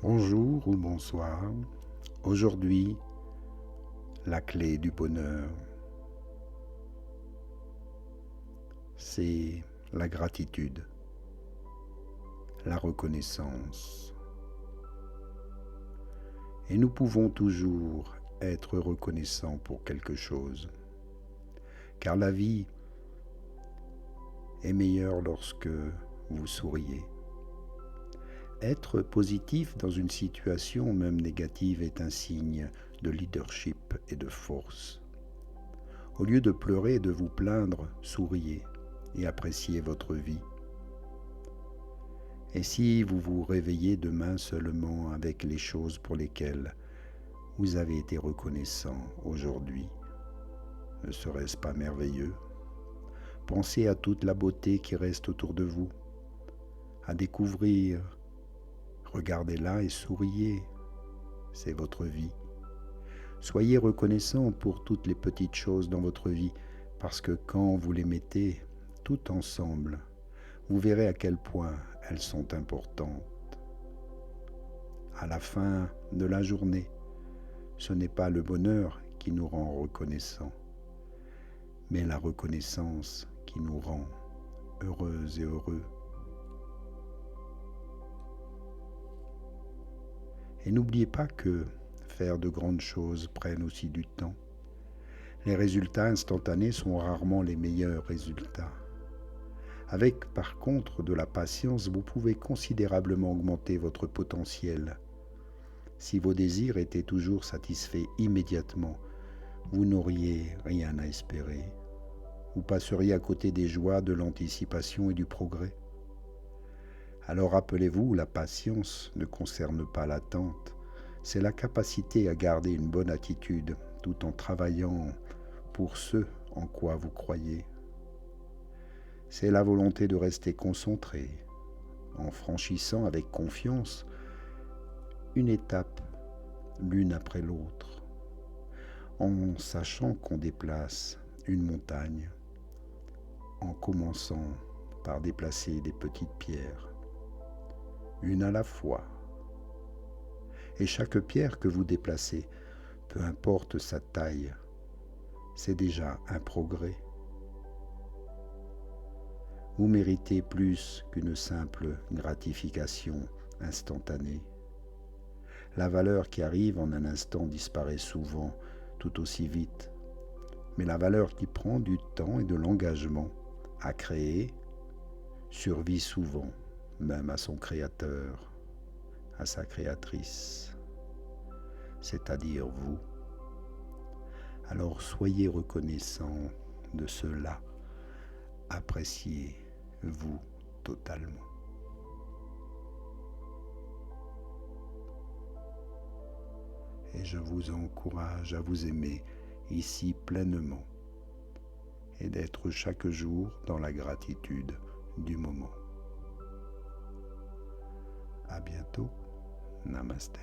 Bonjour ou bonsoir. Aujourd'hui, la clé du bonheur, c'est la gratitude, la reconnaissance. Et nous pouvons toujours être reconnaissants pour quelque chose, car la vie est meilleure lorsque vous souriez. Être positif dans une situation même négative est un signe de leadership et de force. Au lieu de pleurer et de vous plaindre, souriez et appréciez votre vie. Et si vous vous réveillez demain seulement avec les choses pour lesquelles vous avez été reconnaissant aujourd'hui, ne serait-ce pas merveilleux? Pensez à toute la beauté qui reste autour de vous, à découvrir. Regardez-la et souriez, c'est votre vie. Soyez reconnaissant pour toutes les petites choses dans votre vie, parce que quand vous les mettez toutes ensemble, vous verrez à quel point elles sont importantes. À la fin de la journée, ce n'est pas le bonheur qui nous rend reconnaissants, mais la reconnaissance qui nous rend heureuses et heureux. Et n'oubliez pas que faire de grandes choses prenne aussi du temps. Les résultats instantanés sont rarement les meilleurs résultats. Avec par contre de la patience, vous pouvez considérablement augmenter votre potentiel. Si vos désirs étaient toujours satisfaits immédiatement, vous n'auriez rien à espérer. Vous passeriez à côté des joies de l'anticipation et du progrès. Alors rappelez-vous, la patience ne concerne pas l'attente, c'est la capacité à garder une bonne attitude tout en travaillant pour ce en quoi vous croyez. C'est la volonté de rester concentré, en franchissant avec confiance une étape l'une après l'autre, en sachant qu'on déplace une montagne, en commençant par déplacer des petites pierres, une à la fois. Et chaque pierre que vous déplacez, peu importe sa taille, c'est déjà un progrès. Vous méritez plus qu'une simple gratification instantanée. La valeur qui arrive en un instant disparaît souvent tout aussi vite, mais la valeur qui prend du temps et de l'engagement à créer survit souvent, même à son créateur, à sa créatrice, c'est-à-dire vous. Alors soyez reconnaissant de cela, appréciez-vous totalement. Et je vous encourage à vous aimer ici pleinement et d'être chaque jour dans la gratitude du moment. À bientôt. Namasté.